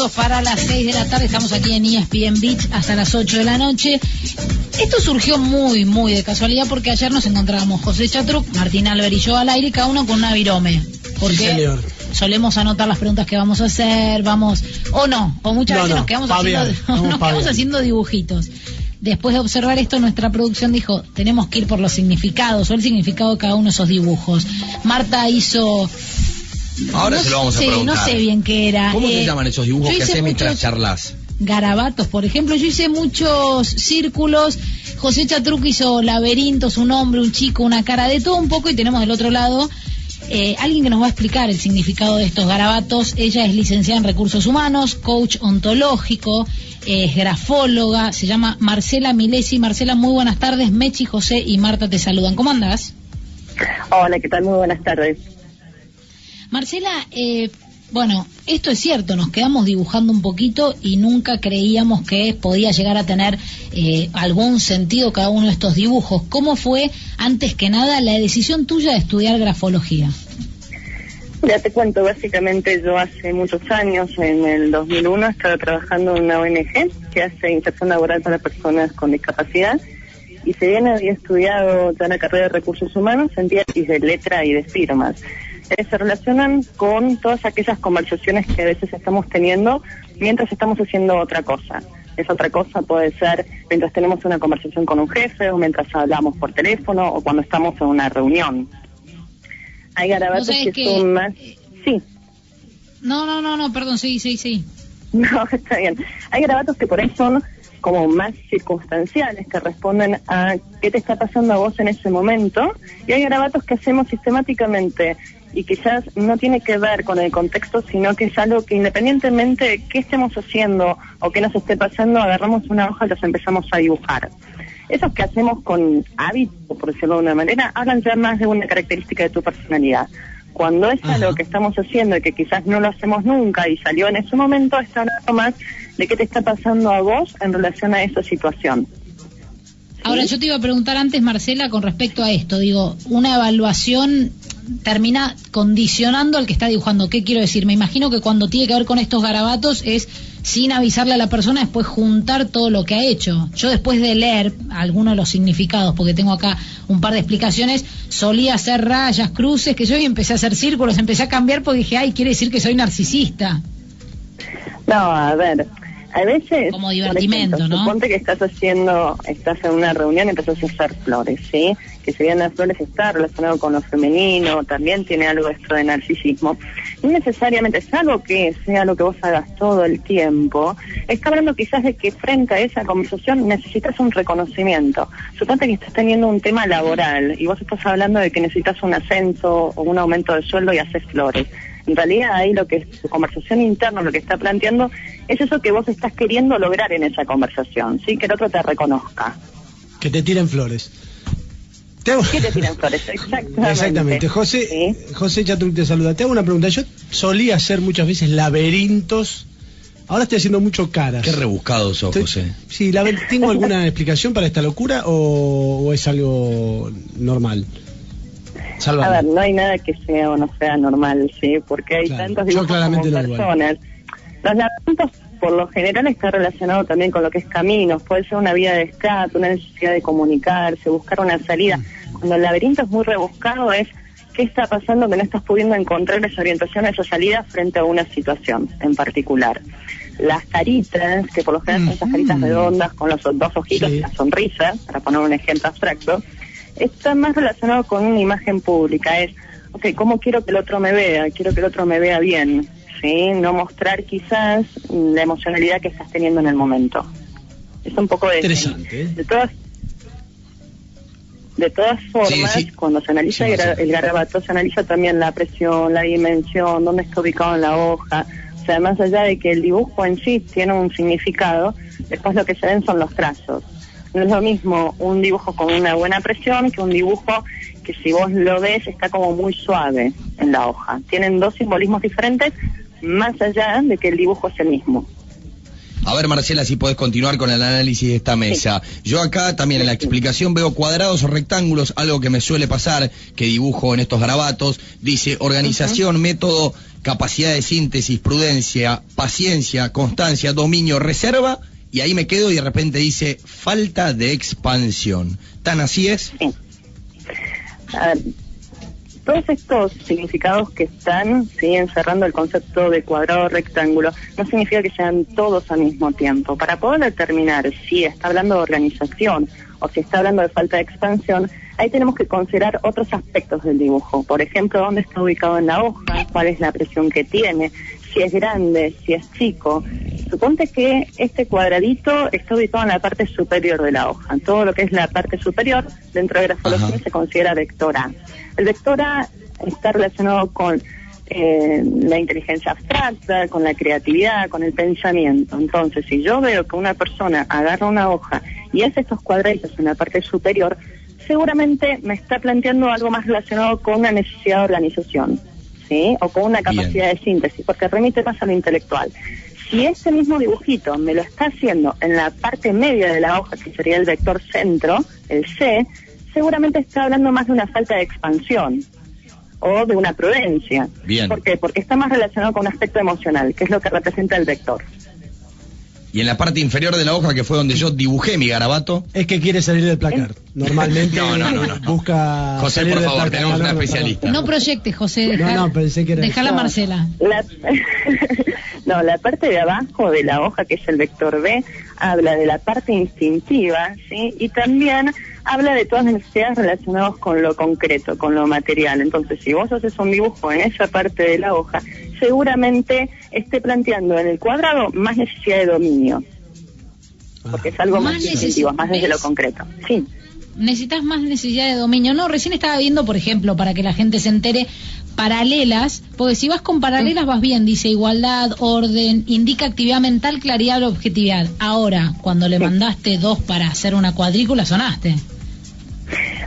minutos para las 6 de la tarde. Estamos aquí en ESPN Beach hasta las 8 de la noche. Esto surgió muy de casualidad porque ayer nos encontrábamos José Chatruc, Martín Alber y yo al aire, cada uno con una virome. Porque solemos anotar las preguntas que vamos a hacer, o muchas veces nos quedamos haciendo dibujitos. Después de observar esto, nuestra producción dijo, tenemos que ir por los significados, o el significado de cada uno de esos dibujos. Marta hizo... Ahora se lo vamos a preguntar. No sé bien qué era. ¿Cómo se llaman esos dibujos que haces mientras charlas? Garabatos, por ejemplo. Yo hice muchos círculos. José Chatruc hizo laberintos, un hombre, un chico, una cara, de todo un poco. Y tenemos del otro lado alguien que nos va a explicar el significado de estos garabatos. Ella es licenciada en Recursos Humanos, coach ontológico, es grafóloga, se llama Marcela Milesi. Marcela, muy buenas tardes. Mechi, José y Marta te saludan. ¿Cómo andás? Hola, ¿qué tal? Muy buenas tardes. Marcela, bueno, esto es cierto, nos quedamos dibujando un poquito y nunca creíamos que podía llegar a tener algún sentido cada uno de estos dibujos. ¿Cómo fue, antes que nada, la decisión tuya de estudiar grafología? Ya te cuento, básicamente yo hace muchos años, en el 2001, estaba trabajando en una ONG que hace inserción laboral para personas con discapacidad, y si bien había estudiado ya la carrera de Recursos Humanos, sentía de letra y de firmas. Se relacionan con todas aquellas conversaciones que a veces estamos teniendo mientras estamos haciendo otra cosa. Esa otra cosa puede ser mientras tenemos una conversación con un jefe, o mientras hablamos por teléfono, o cuando estamos en una reunión. Hay garabatos que son más... Sí. No, perdón, sí. No, está bien. Hay garabatos que por ahí son como más circunstanciales, que responden a qué te está pasando a vos en ese momento, y hay garabatos que hacemos sistemáticamente y quizás no tiene que ver con el contexto, sino que es algo que independientemente de qué estemos haciendo o qué nos esté pasando, agarramos una hoja y los empezamos a dibujar. Esos que hacemos con hábito, por decirlo de una manera, hablan ya más de una característica de tu personalidad. Cuando es algo que estamos haciendo y que quizás no lo hacemos nunca y salió en ese momento, está hablando más de qué te está pasando a vos en relación a esa situación. Ahora, yo te iba a preguntar antes, Marcela, con respecto a esto, digo, una evaluación termina condicionando al que está dibujando. ¿Qué quiero decir? Me imagino que cuando tiene que ver con estos garabatos es, sin avisarle a la persona, después juntar todo lo que ha hecho. Yo, después de leer algunos de los significados, porque tengo acá un par de explicaciones, solía hacer rayas, cruces, que yo, y empecé a hacer círculos, empecé a cambiar porque dije, quiere decir que soy narcisista. No, a ver, a veces... Como divertimento, ejemplo, ¿no? Suponte que estás en una reunión y empezás a hacer flores, ¿sí? Que si bien las flores está relacionado con lo femenino, también tiene algo esto de narcisismo. No necesariamente, salvo que sea lo que vos hagas todo el tiempo, está hablando quizás de que frente a esa conversación necesitas un reconocimiento. Suponte que estás teniendo un tema laboral y vos estás hablando de que necesitas un ascenso o un aumento de sueldo y haces flores. En realidad ahí lo que es tu conversación interna, lo que está planteando, es eso que vos estás queriendo lograr en esa conversación, ¿sí? Que el otro te reconozca. Que te tiren flores. Que te tiren flores, exactamente. José Chatruc te saluda. Te hago una pregunta. Yo solía hacer muchas veces laberintos. Ahora estoy haciendo mucho caras. Qué rebuscado sos, José. Sí, ¿tengo alguna explicación para esta locura o es algo normal? Salvador. A ver, no hay nada que sea o no sea normal, ¿sí? Porque hay tantos dibujos como personas. Los laberintos, por lo general, está relacionado también con lo que es caminos. Puede ser una vía de escape, una necesidad de comunicarse, buscar una salida. Cuando el laberinto es muy rebuscado, es qué está pasando que no estás pudiendo encontrar esa orientación, esa salida frente a una situación en particular. Las caritas, que por lo general son esas caritas redondas con los dos ojitos y la sonrisa, para poner un ejemplo abstracto, está más relacionado con una imagen pública. Es, ¿cómo quiero que el otro me vea? Quiero que el otro me vea bien, ¿sí? No mostrar quizás la emocionalidad que estás teniendo en el momento. Es un poco de... Interesante. De todas formas, cuando se analiza el garabato, se analiza también la presión, la dimensión, dónde está ubicado en la hoja. O sea, más allá de que el dibujo en sí tiene un significado, después lo que se ven son los trazos. No es lo mismo un dibujo con una buena presión que un dibujo que, si vos lo ves, está como muy suave en la hoja. Tienen dos simbolismos diferentes, más allá de que el dibujo es el mismo. A ver, Marcela, si podés continuar con el análisis de esta mesa. Yo acá también en la explicación veo cuadrados o rectángulos, algo que me suele pasar, que dibujo en estos garabatos. Dice organización, método, capacidad de síntesis, prudencia, paciencia, constancia, dominio, reserva, y ahí me quedo y de repente dice falta de expansión. ¿Tan así es? Sí. A ver, todos estos significados que están encerrando el concepto de cuadrado rectángulo no significa que sean todos al mismo tiempo. Para poder determinar si está hablando de organización o si está hablando de falta de expansión, ahí tenemos que considerar otros aspectos del dibujo. Por ejemplo, dónde está ubicado en la hoja, cuál es la presión que tiene, si es grande, si es chico. Suponte que este cuadradito está ubicado en la parte superior de la hoja. Todo lo que es la parte superior dentro de grafología se considera vector A. El vector A está relacionado con la inteligencia abstracta, con la creatividad, con el pensamiento. Entonces, si yo veo que una persona agarra una hoja y hace estos cuadraditos en la parte superior, seguramente me está planteando algo más relacionado con una necesidad de organización, ¿sí? O con una capacidad de síntesis, porque remite más a lo intelectual. Si ese mismo dibujito me lo está haciendo en la parte media de la hoja, que sería el vector centro, el C, seguramente está hablando más de una falta de expansión o de una prudencia. Bien. ¿Por qué? Porque está más relacionado con un aspecto emocional, que es lo que representa el vector. Y en la parte inferior de la hoja, que fue donde yo dibujé mi garabato... Es que quiere salir del placar. Normalmente no. busca... José, por favor, tenemos una especialista. No proyectes, José. Pensé que era... Dejala a Marcela. La parte de abajo de la hoja, que es el vector B, habla de la parte instintiva, ¿sí? Y también habla de todas las necesidades relacionadas con lo concreto, con lo material. Entonces, si vos haces un dibujo en esa parte de la hoja, seguramente esté planteando en el cuadrado más necesidad de dominio. Porque es algo más instintivo, más desde lo concreto. Sí. Necesitas más necesidad de dominio. No, recién estaba viendo, por ejemplo, para que la gente se entere, paralelas, porque si vas con paralelas vas bien, dice igualdad, orden, indica actividad mental, claridad o objetividad. Ahora, cuando le mandaste 2 para hacer una cuadrícula, sonaste.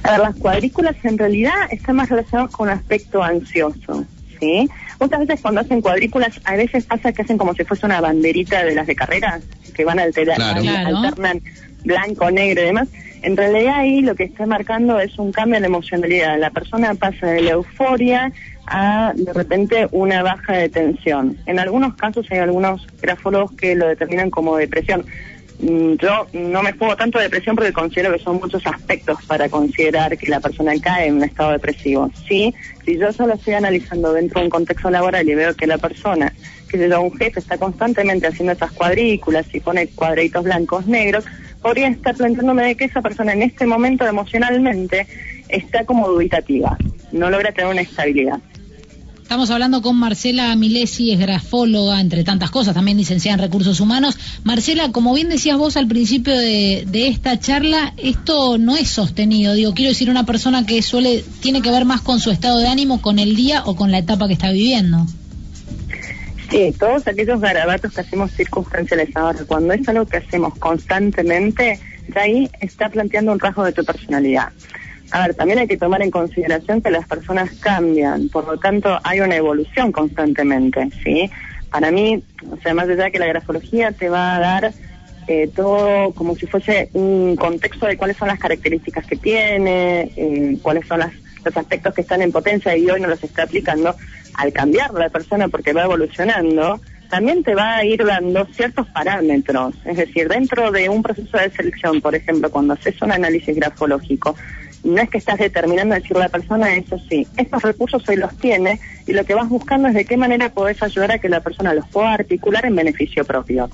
A ver, las cuadrículas en realidad están más relacionadas con un aspecto ansioso, ¿sí? Muchas veces cuando hacen cuadrículas, a veces pasa que hacen como si fuese una banderita de las de carreras, que van alternan blanco, negro y demás. En realidad ahí lo que está marcando es un cambio en la emocionalidad. La persona pasa de la euforia a de repente una baja de tensión. En algunos casos hay algunos grafólogos que lo determinan como depresión. Yo no me juego tanto de depresión porque considero que son muchos aspectos para considerar que la persona cae en un estado depresivo. Sí, si yo solo estoy analizando dentro de un contexto laboral y veo que la persona, que un jefe está constantemente haciendo esas cuadrículas y pone cuadraditos blancos, negros, podría estar planteándome de que esa persona en este momento emocionalmente está como dubitativa, no logra tener una estabilidad. Estamos hablando con Marcela Milesi, es grafóloga, entre tantas cosas, también licenciada en Recursos Humanos. Marcela, como bien decías vos al principio de esta charla, esto no es sostenido. Quiero decir, una persona que tiene que ver más con su estado de ánimo, con el día o con la etapa que está viviendo. Sí, todos aquellos garabatos que hacemos circunstanciales ahora, cuando es algo que hacemos constantemente, ya ahí está planteando un rasgo de tu personalidad. A ver, también hay que tomar en consideración que las personas cambian, por lo tanto hay una evolución constantemente, ¿sí? Para mí, más allá de que la grafología te va a dar todo como si fuese un contexto de cuáles son las características que tiene, cuáles son los aspectos que están en potencia y hoy no los está aplicando, al cambiar la persona porque va evolucionando, también te va a ir dando ciertos parámetros. Es decir, dentro de un proceso de selección, por ejemplo, cuando haces un análisis grafológico, no es que estás determinando decirle a la persona, eso sí, estos recursos hoy los tiene, y lo que vas buscando es de qué manera podés ayudar a que la persona los pueda articular en beneficio propio.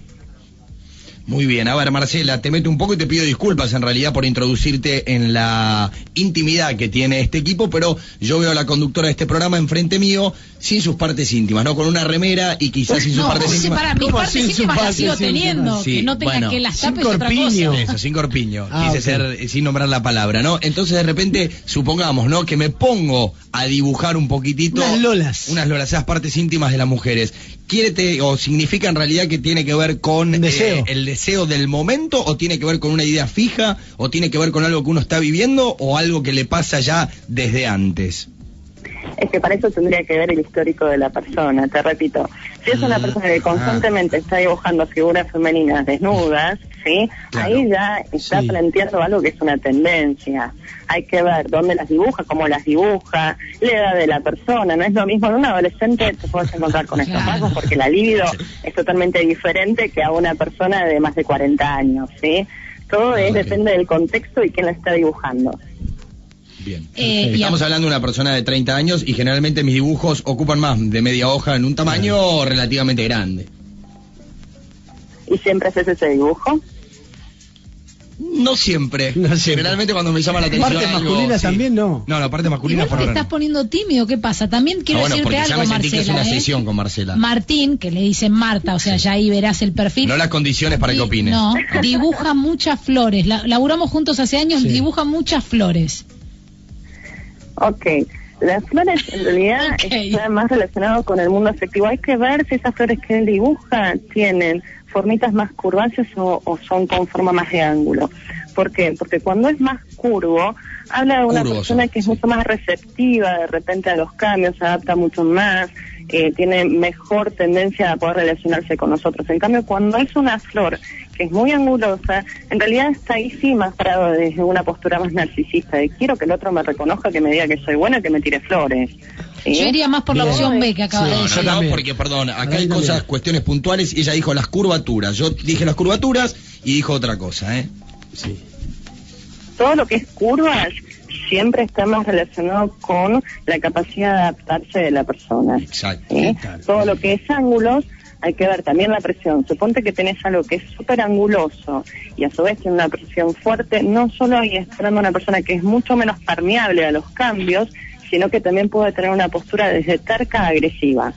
Muy bien, a ver, Marcela, te meto un poco y te pido disculpas en realidad por introducirte en la intimidad que tiene este equipo, pero yo veo a la conductora de este programa enfrente mío sin sus partes íntimas, ¿no? Con una remera y quizás sin sus partes íntimas. Para mis partes íntimas las sigo teniendo, sí, que no tengan que las tapes otra cosa. Eso, sin corpiño, quise ser sin nombrar la palabra, ¿no? Entonces de repente, supongamos, ¿no? Que me pongo a dibujar un poquitito. Unas lolas, esas partes íntimas de las mujeres. ¿O significa en realidad que tiene que ver con el deseo del momento, o tiene que ver con una idea fija, o tiene que ver con algo que uno está viviendo, o algo que le pasa ya desde antes? Es que para eso tendría que ver el histórico de la persona, te repito. Si es una persona que constantemente está dibujando figuras femeninas desnudas, ¿sí? Claro. Ahí ya está planteando algo que es una tendencia. Hay que ver dónde las dibuja, cómo las dibuja, la edad de la persona. No es lo mismo en un adolescente te puedes encontrar con estos rasgos porque la libido es totalmente diferente que a una persona de más de 40 años, ¿sí? Todo depende del contexto y quién la está dibujando. Bien. Estamos hablando de una persona de 30 años y generalmente mis dibujos ocupan más de media hoja en un tamaño relativamente grande. ¿Y siempre haces ese dibujo? No siempre. Generalmente cuando me llama la atención. ¿Parte masculina también no? No, la parte masculina por ahora. ¿Te estás poniendo tímido? ¿Qué pasa? También quiero decirte algo, ya me sentí Marcela. Que es una sesión con Marcela. Martín, que le dicen Marta, o sea, ya ahí verás el perfil. No las condiciones para que opines. No, dibuja muchas flores. Laburamos juntos hace años, dibuja muchas flores. Ok, las flores en realidad están más relacionadas con el mundo afectivo. Hay que ver si esas flores que él dibuja tienen formitas más curváceas o son con forma más de ángulo. ¿Por qué? Porque cuando es más curvo, habla de una persona que es mucho más receptiva de repente a los cambios, se adapta mucho más, tiene mejor tendencia a poder relacionarse con nosotros. En cambio, cuando es una flor que es muy angulosa, en realidad está ahí sí más parado desde una postura más narcisista, de quiero que el otro me reconozca, que me diga que soy buena, que me tire flores. ¿Sí? Yo iría más por la opción B que acaba de decir. No, porque, perdón, acá hay cosas, cuestiones puntuales, y ella dijo las curvaturas. Yo dije las curvaturas y dijo otra cosa, ¿eh? Sí. Todo lo que es curvas siempre está más relacionado con la capacidad de adaptarse de la persona. Exacto. ¿Sí? Todo lo que es ángulos, hay que ver también la presión. Suponte que tenés algo que es súper anguloso y a su vez tiene una presión fuerte, no solo ahí está hablando de una persona que es mucho menos permeable a los cambios, sino que también puede tener una postura desde terca a agresiva.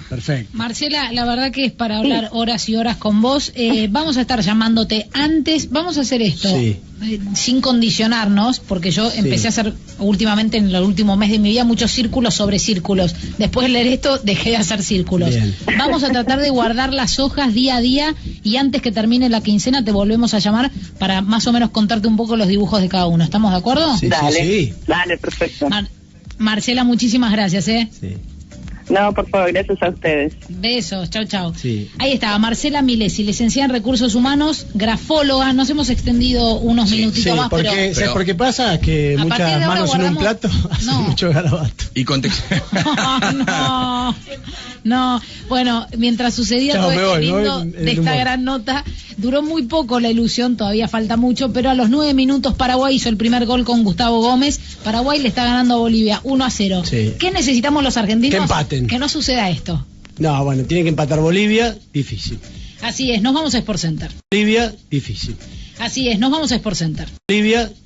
Perfecto. Marcela, la verdad que es para hablar horas y horas con vos. Vamos a estar llamándote antes. Vamos a hacer esto sin condicionarnos, porque yo empecé a hacer últimamente, en el último mes de mi vida, muchos círculos sobre círculos. Después de leer esto, dejé de hacer círculos. Bien. Vamos a tratar de guardar las hojas día a día y antes que termine la quincena te volvemos a llamar para más o menos contarte un poco los dibujos de cada uno. ¿Estamos de acuerdo? Sí, dale, dale, perfecto. Marcela, muchísimas gracias, Sí. No, por favor, gracias a ustedes. Besos, chau, chau. Sí. Ahí estaba, Marcela Milesi, licenciada en Recursos Humanos, grafóloga. Nos hemos extendido unos minutitos más, porque, ¿sabes por qué pasa? Que muchas manos en un plato hacen mucho garabato. Y contexto. No. Bueno, mientras sucedía todo esto lindo de esta gran nota, duró muy poco la ilusión, todavía falta mucho, pero a los 9 minutos Paraguay hizo el primer gol con Gustavo Gómez. Paraguay le está ganando a Bolivia 1-0. Sí. ¿Qué necesitamos los argentinos? Que empaten. Que no suceda esto. No, bueno, tiene que empatar Bolivia, difícil. Así es, nos vamos a Sport Center. Bolivia, difícil. Así es, nos vamos a Sport Center. Bolivia.